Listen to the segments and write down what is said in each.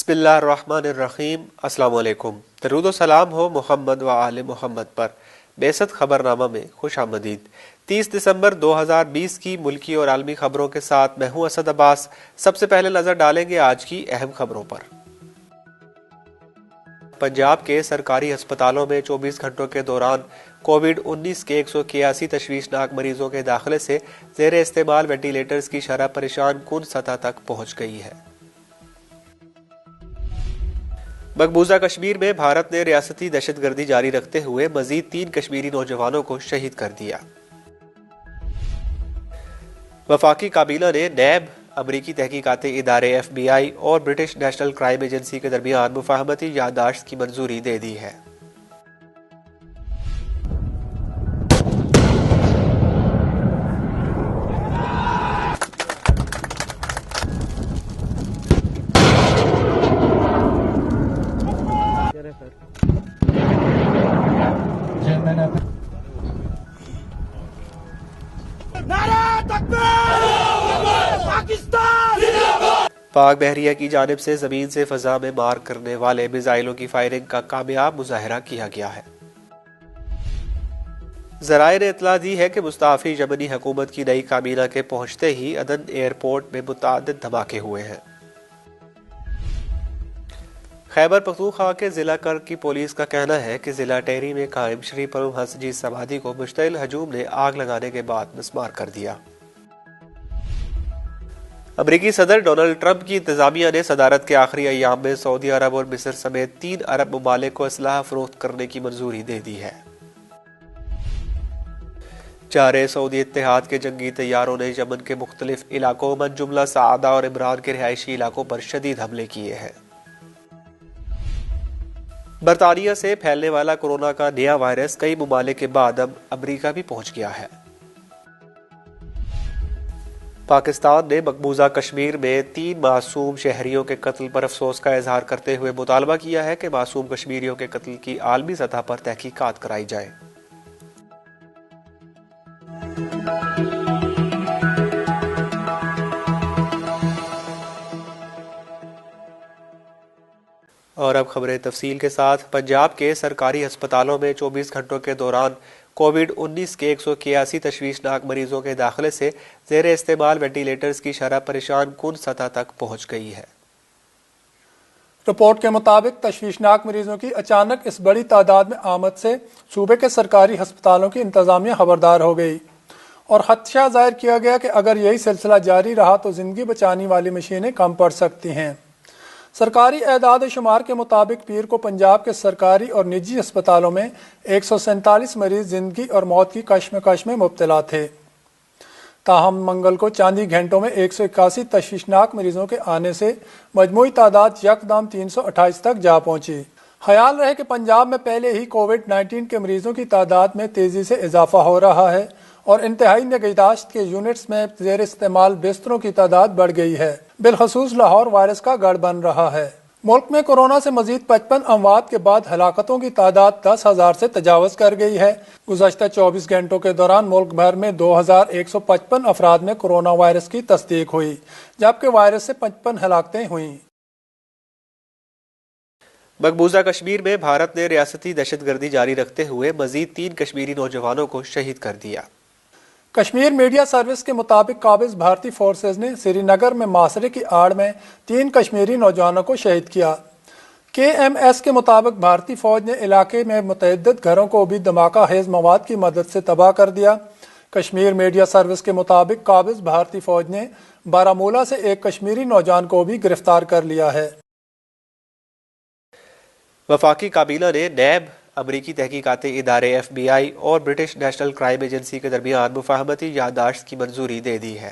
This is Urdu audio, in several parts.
بسم اللہ الرحمن الرحیم۔ السلام علیکم۔ درود و سلام ہو محمد و آل محمد پر۔ بعثت خبرنامہ میں خوش آمدید۔ 30 دسمبر 2020 کی ملکی اور عالمی خبروں کے ساتھ میں ہوں اسد عباس۔ سب سے پہلے نظر ڈالیں گے آج کی اہم خبروں پر۔ پنجاب کے سرکاری ہسپتالوں میں 24 گھنٹوں کے دوران کووڈ-19 کے 181 تشویشناک مریضوں کے داخلے سے زیر استعمال وینٹیلیٹرز کی شرح پریشان کن سطح تک پہنچ گئی ہے۔ مقبوضہ کشمیر میں بھارت نے ریاستی دہشت گردی جاری رکھتے ہوئے مزید 3 کشمیری نوجوانوں کو شہید کر دیا۔ وفاقی کابینہ نے نیب، امریکی تحقیقاتی ادارے FBI اور برٹش نیشنل کرائم ایجنسی کے درمیان مفاہمتی یادداشت کی منظوری دے دی ہے۔ پاک بحریہ کی جانب سے زمین سے فضا میں مار کرنے والے میزائلوں کی فائرنگ کا کامیاب مظاہرہ کیا گیا ہے۔ ذرائع نے اطلاع دی ہے کہ مستعفی یمنی حکومت کی نئی کابینہ کے پہنچتے ہی عدن ایئرپورٹ میں متعدد دھماکے ہوئے ہیں۔ خیبر پختونخوا کے ضلع کرک کی پولیس کا کہنا ہے کہ ضلع ٹیری میں قائم شری پرمہنس جی سمادھی کو مشتعل ہجوم نے آگ لگانے کے بعد مسمار کر دیا۔ امریکی صدر ڈونلڈ ٹرمپ کی انتظامیہ نے صدارت کے آخری ایام میں سعودی عرب اور مصر سمیت 3 عرب ممالک کو اسلحہ فروخت کرنے کی منظوری دے دی ہے۔ چارے سعودی اتحاد کے جنگی طیاروں نے یمن کے مختلف علاقوں من جملہ سعادہ اور عمران کے رہائشی علاقوں پر شدید حملے کیے ہیں۔ برطانیہ سے پھیلنے والا کورونا کا نیا وائرس کئی ممالک کے بعد اب امریکہ بھی پہنچ گیا ہے۔ پاکستان نے مقبوضہ کشمیر میں 3 معصوم شہریوں کے قتل پر افسوس کا اظہار کرتے ہوئے مطالبہ کیا ہے کہ معصوم کشمیریوں کے قتل کی عالمی سطح پر تحقیقات کرائی جائے۔ اور اب خبریں تفصیل کے ساتھ۔ پنجاب کے سرکاری ہسپتالوں میں 24 گھنٹوں کے دوران کووڈ-19 کے 181 تشویشناک مریضوں کے داخلے سے زیر استعمال وینٹیلیٹرز کی شرح پریشان کن سطح تک پہنچ گئی ہے۔ رپورٹ کے مطابق تشویشناک مریضوں کی اچانک اس بڑی تعداد میں آمد سے صوبے کے سرکاری ہسپتالوں کی انتظامیہ خبردار ہو گئی اور خدشہ ظاہر کیا گیا کہ اگر یہی سلسلہ جاری رہا تو زندگی بچانے والی مشینیں کم پڑ سکتی ہیں۔ سرکاری اعداد و شمار کے مطابق پیر کو پنجاب کے سرکاری اور نجی ہسپتالوں میں 147 مریض زندگی اور موت کی کشمکش میں مبتلا تھے۔ تاہم منگل کو چاندی گھنٹوں میں 181 تشویشناک مریضوں کے آنے سے مجموعی تعداد یکدم 328 تک جا پہنچی۔ خیال رہے کہ پنجاب میں پہلے ہی کووڈ-19 کے مریضوں کی تعداد میں تیزی سے اضافہ ہو رہا ہے اور انتہائی نگہداشت کے یونٹس میں زیر استعمال بستروں کی تعداد بڑھ گئی ہے۔ بالخصوص لاہور وائرس کا گڑھ بن رہا ہے۔ ملک میں کورونا سے مزید 55 اموات کے بعد ہلاکتوں کی تعداد 10,000 سے تجاوز کر گئی ہے۔ گزشتہ 24 گھنٹوں کے دوران ملک بھر میں 2,155 افراد میں کورونا وائرس کی تصدیق ہوئی، جبکہ وائرس سے 55 ہلاکتیں ہوئیں۔ مقبوضہ کشمیر میں بھارت نے ریاستی دہشت گردی جاری رکھتے ہوئے مزید 3 کشمیری نوجوانوں کو شہید کر دیا۔ کشمیر میڈیا سروس کے مطابق قابض بھارتی فورسز نے سری نگر میں محاصرے کی آڑ میں 3 کشمیری نوجوانوں کو شہید کیا۔ KMS کے مطابق بھارتی فوج نے علاقے میں متعدد گھروں کو بھی دھماکہ خیز مواد کی مدد سے تباہ کر دیا۔ کشمیر میڈیا سروس کے مطابق قابض بھارتی فوج نے بارامولہ سے ایک کشمیری نوجوان کو بھی گرفتار کر لیا ہے۔ وفاقی کابینہ نے نیب، امریکی تحقیقاتی ادارے FBI اور برٹش نیشنل کرائم ایجنسی کے درمیان مفاہمتی یادداشت کی منظوری دے دی ہے۔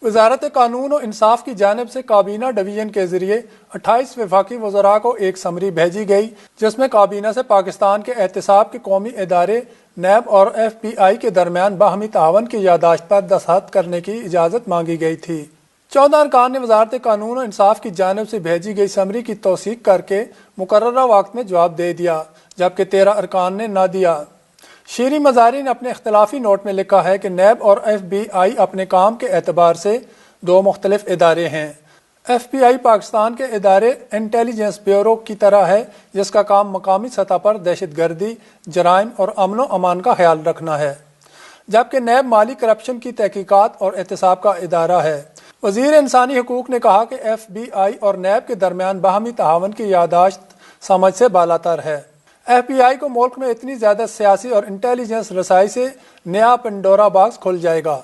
وزارت قانون و انصاف کی جانب سے کابینہ ڈویژن کے ذریعے 28 وفاقی وزراء کو ایک سمری بھیجی گئی، جس میں کابینہ سے پاکستان کے احتساب کے قومی ادارے نیب اور FBI کے درمیان باہمی تعاون کی یادداشت پر دستخط کرنے کی اجازت مانگی گئی تھی۔ 14 ارکان نے وزارت قانون و انصاف کی جانب سے بھیجی گئی سمری کی توثیق کر کے مقررہ وقت میں جواب دے دیا، جبکہ 13 ارکان نے نہ دیا۔ شیریں مزاری نے اپنے اختلافی نوٹ میں لکھا ہے کہ نیب اور FBI اپنے کام کے اعتبار سے 2 مختلف ادارے ہیں۔ FBI پاکستان کے ادارے انٹیلیجنس بیورو کی طرح ہے جس کا کام مقامی سطح پر دہشت گردی، جرائم اور امن و امان کا خیال رکھنا ہے، جبکہ نیب مالی کرپشن کی تحقیقات اور احتساب کا ادارہ ہے۔ وزیر انسانی حقوق نے کہا کہ FBI اور نیب کے درمیان باہمی تعاون کی یادداشت سمجھ سے بالاتر ہے۔ FBI کو ملک میں اتنی زیادہ سیاسی اور انٹیلیجنس رسائی سے نیا پنڈورا باکس کھل جائے گا۔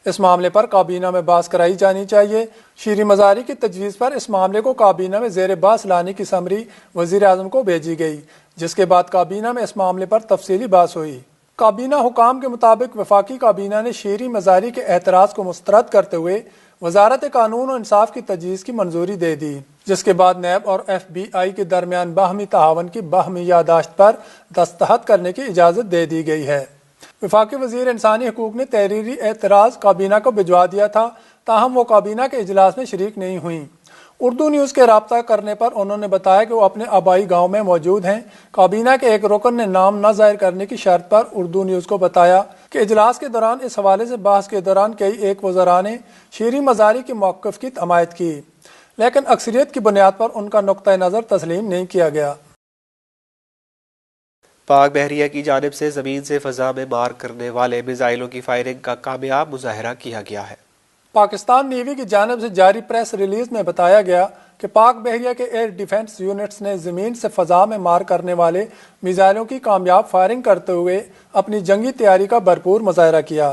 اس معاملے پر کابینہ میں بحث کرائی جانی چاہیے۔ شیریں مزاری کی تجویز پر اس معاملے کو کابینہ میں زیر بحث لانے کی سمری وزیر اعظم کو بھیجی گئی، جس کے بعد کابینہ میں اس معاملے پر تفصیلی بحث ہوئی۔ کابینہ حکام کے مطابق وفاقی کابینہ نے شیریں مزاری کے اعتراض کو مسترد کرتے ہوئے وزارت قانون و انصاف کی تجویز کی منظوری دے دی، جس کے بعد نیب اور FBI کے درمیان باہمی تعاون کی باہمی یادداشت پر دستخط کرنے کی اجازت دے دی گئی ہے۔ وفاقی وزیر انسانی حقوق نے تحریری اعتراض کابینہ کو بھجوا دیا تھا، تاہم وہ کابینہ کے اجلاس میں شریک نہیں ہوئیں۔ اردو نیوز کے رابطہ کرنے پر انہوں نے بتایا کہ وہ اپنے آبائی گاؤں میں موجود ہیں۔ کابینہ کے ایک رکن نے نام نہ ظاہر کرنے کی شرط پر اردو نیوز کو بتایا کہ اجلاس کے دوران اس حوالے سے بحث کے دوران ایک وزراء نے شیریں مزاری کے موقف کی حمایت کی، لیکن اکثریت کی بنیاد پر ان کا نقطہ نظر تسلیم نہیں کیا گیا۔ پاک بحریہ کی جانب سے زمین سے فضا میں مار کرنے والے میزائلوں کی فائرنگ کا کامیاب مظاہرہ کیا گیا ہے۔ پاکستان نیوی کی جانب سے جاری پریس ریلیز میں بتایا گیا کہ پاک بحریہ کے ایئر ڈیفنس یونٹس نے زمین سے فضا میں مار کرنے والے میزائلوں کی کامیاب فائرنگ کرتے ہوئے اپنی جنگی تیاری کا بھرپور مظاہرہ کیا۔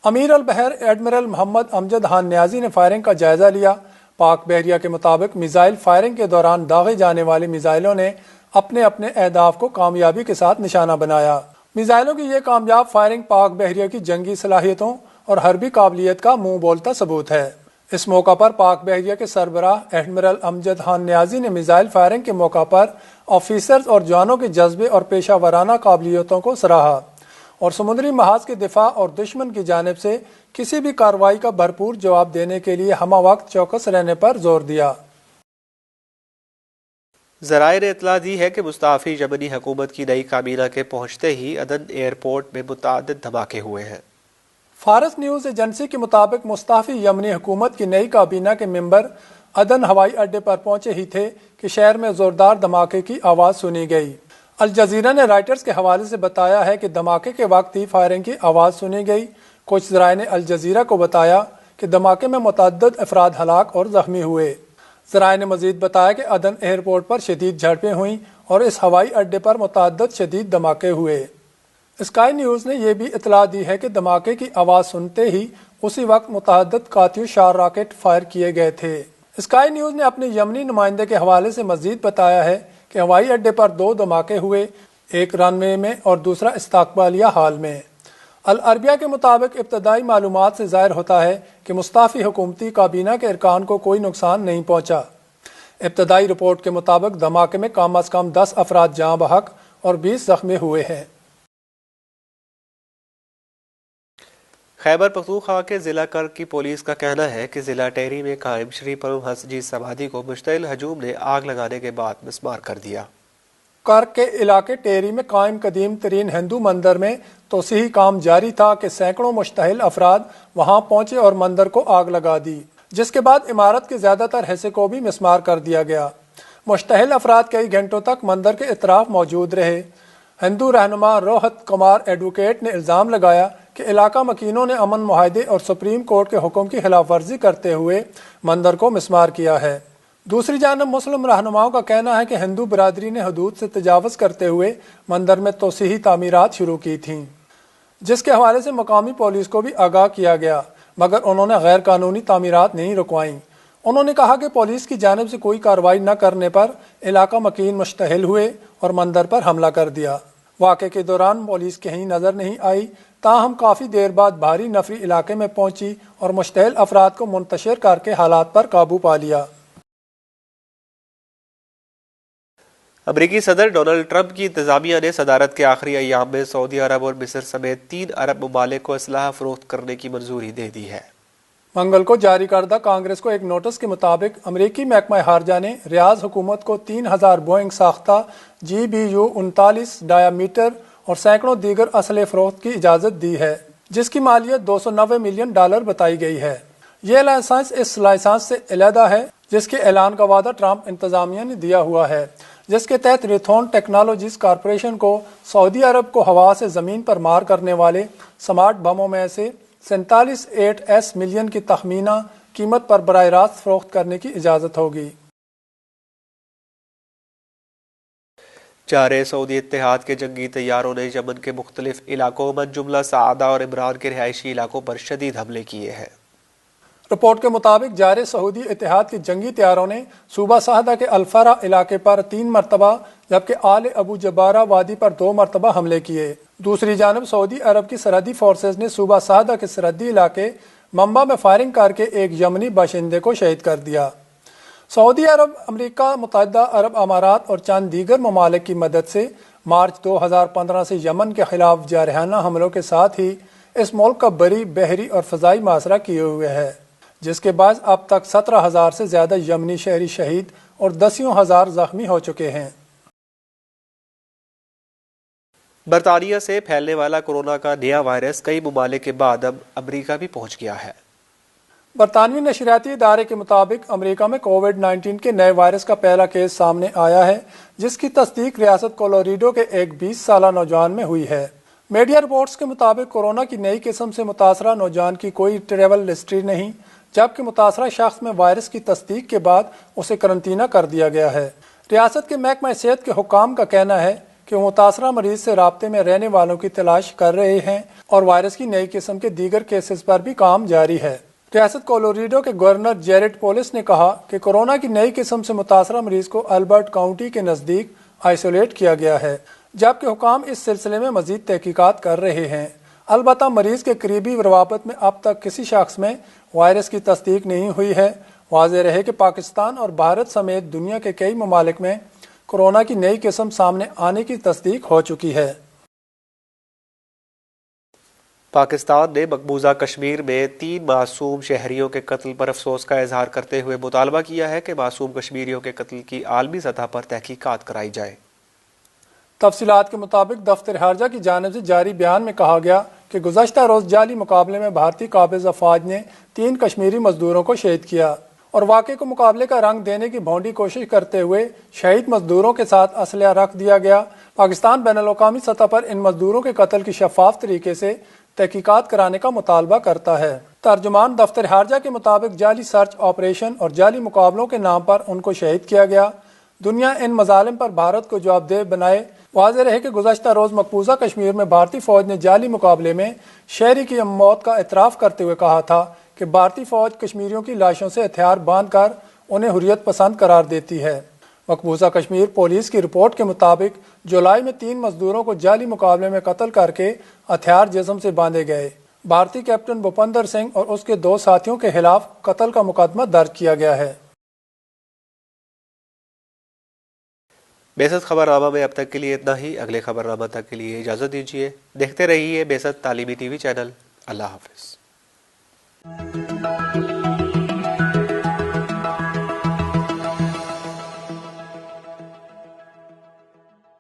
امیر البحر ایڈمرل محمد امجد خان نیازی نے فائرنگ کا جائزہ لیا۔ پاک بحریہ کے مطابق میزائل فائرنگ کے دوران داغے جانے والے میزائلوں نے اپنے اہداف کو کامیابی کے ساتھ نشانہ بنایا۔ میزائلوں کی یہ کامیاب فائرنگ پاک بحریہ کی جنگی صلاحیتوں اور حربی قابلیت کا منہ بولتا ثبوت ہے۔ اس موقع پر پاک بحریہ کے سربراہ ایڈمرل امجد خان نیازی نے میزائل فائرنگ کے موقع پر آفیسرز اور جوانوں کے جذبے اور پیشہ ورانہ قابلیتوں کو سراہا اور سمندری محاذ کے دفاع اور دشمن کی جانب سے کسی بھی کارروائی کا بھرپور جواب دینے کے لیے ہمہ وقت چوکس رہنے پر زور دیا۔ ذرائع نے اطلاع دی ہے کہ مستعفی یمنی حکومت کی نئی کابینہ کے پہنچتے ہی عدن ایئرپورٹ میں متعدد دھماکے ہوئے ہیں۔ فارس نیوز ایجنسی کے مطابق مستعفی یمنی حکومت کی نئی کابینہ کے ممبر عدن ہوائی اڈے پر پہنچے ہی تھے کہ شہر میں زوردار دھماکے کی آواز سنی گئی۔ الجزیرہ نے رائٹرز کے حوالے سے بتایا ہے کہ دھماکے کے وقت ہی فائرنگ کی آواز سنی گئی۔ کچھ ذرائع نے الجزیرہ کو بتایا کہ دھماکے میں متعدد افراد ہلاک اور زخمی ہوئے۔ ذرائع نے مزید بتایا کہ عدن ایئرپورٹ پر شدید جھڑپیں ہوئیں اور اس ہوائی اڈے پر متعدد شدید دھماکے ہوئے۔ اسکائی نیوز نے یہ بھی اطلاع دی ہے کہ دھماکے کی آواز سنتے ہی اسی وقت متعدد کاتیو شار راکٹ فائر کیے گئے تھے۔ اسکائی نیوز نے اپنے یمنی نمائندے کے حوالے سے مزید بتایا ہے کہ ہوائی اڈے پر 2 دھماکے ہوئے، ایک رن وے میں اور دوسرا استقبالیہ ہال میں۔ العربیہ کے مطابق ابتدائی معلومات سے ظاہر ہوتا ہے کہ مستعفی حکومتی کابینہ کے ارکان کو کوئی نقصان نہیں پہنچا۔ ابتدائی رپورٹ کے مطابق دھماکے میں کم از کم 10 افراد جاں بحق اور 20 زخمی ہوئے ہیں۔ خیبر پختونخوا کے ضلع کرک کی پولیس کا کہنا ہے کہ ضلع ٹہری میں قائم شری پرم ہنس جی سمادھی کو مشتعل ہجوم نے آگ لگانے کے بعد مسمار کر دیا۔ کرک کے علاقے ٹیری میں قائم قدیم ترین ہندو مندر میں توسیعی کام جاری تھا کہ سینکڑوں مشتعل افراد وہاں پہنچے اور مندر کو آگ لگا دی، جس کے بعد عمارت کے زیادہ تر حصے کو بھی مسمار کر دیا گیا۔ مشتعل افراد کئی گھنٹوں تک مندر کے اطراف موجود رہے۔ ہندو رہنما روہت کمار ایڈوکیٹ نے الزام لگایا کہ علاقہ مکینوں نے امن معاہدے اور سپریم کورٹ کے حکم کی خلاف ورزی کرتے ہوئے مندر کو مسمار کیا ہے۔ دوسری جانب مسلم رہنماؤں کا کہنا ہے کہ ہندو برادری نے حدود سے تجاوز کرتے ہوئے مندر میں توسیعی تعمیرات شروع کی تھیں، جس کے حوالے سے مقامی پولیس کو بھی آگاہ کیا گیا، مگر انہوں نے غیر قانونی تعمیرات نہیں رکوائیں۔ انہوں نے کہا کہ پولیس کی جانب سے کوئی کارروائی نہ کرنے پر علاقہ مکین مشتعل ہوئے اور مندر پر حملہ کر دیا۔ واقعے کے دوران پولیس کہیں نظر نہیں آئی، تاہم کافی دیر بعد بھاری نفری علاقے میں پہنچی اور مشتعل افراد کو منتشر کر کے حالات پر قابو پا لیا۔ امریکی صدر ڈونلڈ ٹرمپ کی انتظامیہ نے صدارت کے آخری ایام میں سعودی عرب اور مصر سمیت 3 عرب ممالک کو اسلحہ فروخت کرنے کی منظوری دے دی ہے۔ منگل کو جاری کردہ کانگریس کو ایک نوٹس کے مطابق امریکی محکمہ خارجہ نے ریاض حکومت کو 3000 بوئنگ ساختہ GBU 39 ڈایا میٹر اور سینکڑوں دیگر اسلحے فروخت کی اجازت دی ہے، جس کی مالیت $290 ملین بتائی گئی ہے۔ یہ لائسنس اس لائسنس سے علیحدہ ہے جس کے اعلان کا وعدہ ٹرمپ انتظامیہ نے دیا ہوا ہے، جس کے تحت ریتھون ٹیکنالوجیز کارپوریشن کو سعودی عرب کو ہوا سے زمین پر مار کرنے والے سمارٹ بموں میں سے 47.8 ملین کی تخمینہ قیمت پر براہ راست فروخت کرنے کی اجازت ہوگی۔ چارے سعودی اتحاد کے جنگی طیاروں نے یمن کے مختلف علاقوں من جملہ سعادہ اور عمران کے رہائشی علاقوں پر شدید حملے کیے ہیں۔ رپورٹ کے مطابق جارے سعودی اتحاد کے جنگی طیاروں نے صوبہ صعدہ کے الفرا علاقے پر 3 مرتبہ جبکہ آل ابو جبارہ وادی پر 2 مرتبہ حملے کیے۔ دوسری جانب سعودی عرب کی سرحدی فورسز نے صوبہ صعدہ کے سرحدی علاقے منبع میں فائرنگ کر کے ایک یمنی باشندے کو شہید کر دیا۔ سعودی عرب، امریکہ متحدہ عرب امارات اور چند دیگر ممالک کی مدد سے مارچ 2015 سے یمن کے خلاف جارحانہ حملوں کے ساتھ ہی اس ملک کا بری، بحری اور فضائی محاصرہ کیے ہوئے ہے، جس کے باعث اب تک 17,000 سے زیادہ یمنی شہری شہید اور 10,000 زخمی ہو چکے ہیں۔ برطانیہ سے پھیلنے والا کورونا کا نیا وائرس کئی ممالک کے بعد اب امریکہ بھی پہنچ گیا ہے۔ برطانوی نشریاتی ادارے کے مطابق امریکہ میں کووڈ-19 کے نئے وائرس کا پہلا کیس سامنے آیا ہے، جس کی تصدیق ریاست کولوریڈو کے ایک 20 سالہ نوجوان میں ہوئی ہے۔ میڈیا رپورٹس کے مطابق کورونا کی نئی قسم سے متاثرہ نوجوان کی کوئی ٹریول ہسٹری نہیں، جبکہ متاثرہ شخص میں وائرس کی تصدیق کے بعد اسے قرنطینہ کر دیا گیا ہے۔ ریاست کے محکمہ صحت کے حکام کا کہنا ہے کہ وہ متاثرہ مریض سے رابطے میں رہنے والوں کی تلاش کر رہے ہیں اور وائرس کی نئی قسم کے دیگر کیسز پر بھی کام جاری ہے۔ ریاست کولوریڈو کے گورنر جیریڈ پولس نے کہا کہ کورونا کی نئی قسم سے متاثرہ مریض کو البرٹ کاؤنٹی کے نزدیک آئسولیٹ کیا گیا ہے، جبکہ حکام اس سلسلے میں مزید تحقیقات کر رہے ہیں۔ البتہ مریض کے قریبی روابط میں اب تک کسی شخص میں وائرس کی تصدیق نہیں ہوئی ہے۔ واضح رہے کہ پاکستان اور بھارت سمیت دنیا کے کئی ممالک میں کورونا کی نئی قسم سامنے آنے کی تصدیق ہو چکی ہے۔ پاکستان نے مقبوضہ کشمیر میں 3 معصوم شہریوں کے قتل پر افسوس کا اظہار کرتے ہوئے مطالبہ کیا ہے کہ معصوم کشمیریوں کے قتل کی عالمی سطح پر تحقیقات کرائی جائے۔ تفصیلات کے مطابق دفتر خارجہ کی جانب سے جاری بیان میں کہا گیا کہ گزشتہ روز جعلی مقابلے میں بھارتی قابض افواج نے 3 کشمیری مزدوروں کو شہید کیا اور واقعے کو مقابلے کا رنگ دینے کی بھونڈی کوشش کرتے ہوئے شہید مزدوروں کے ساتھ اسلحہ رکھ دیا گیا۔ پاکستان بین الاقوامی سطح پر ان مزدوروں کے قتل کی شفاف طریقے سے تحقیقات کرانے کا مطالبہ کرتا ہے۔ ترجمان دفتر خارجہ کے مطابق جعلی سرچ آپریشن اور جعلی مقابلوں کے نام پر ان کو شہید کیا گیا۔ دنیا ان مظالم پر بھارت کو جواب دہ بنائے۔ واضح رہے کہ گزشتہ روز مقبوضہ کشمیر میں بھارتی فوج نے جعلی مقابلے میں شہری کی موت کا اعتراف کرتے ہوئے کہا تھا کہ بھارتی فوج کشمیریوں کی لاشوں سے ہتھیار باندھ کر انہیں حریت پسند قرار دیتی ہے۔ مقبوضہ کشمیر پولیس کی رپورٹ کے مطابق جولائی میں 3 مزدوروں کو جعلی مقابلے میں قتل کر کے ہتھیار جسم سے باندھے گئے۔ بھارتی کیپٹن بھوپندر سنگھ اور اس کے 2 ساتھیوں کے خلاف قتل کا مقدمہ درج کیا گیا ہے۔ بیست خبر نامہ میں اب تک کے لیے اتنا ہی۔ اگلے خبر نامہ تک کے لیے اجازت دیجیے۔ دیکھتے رہیے بیست تعلیمی ٹی وی چینل۔ اللہ حافظ۔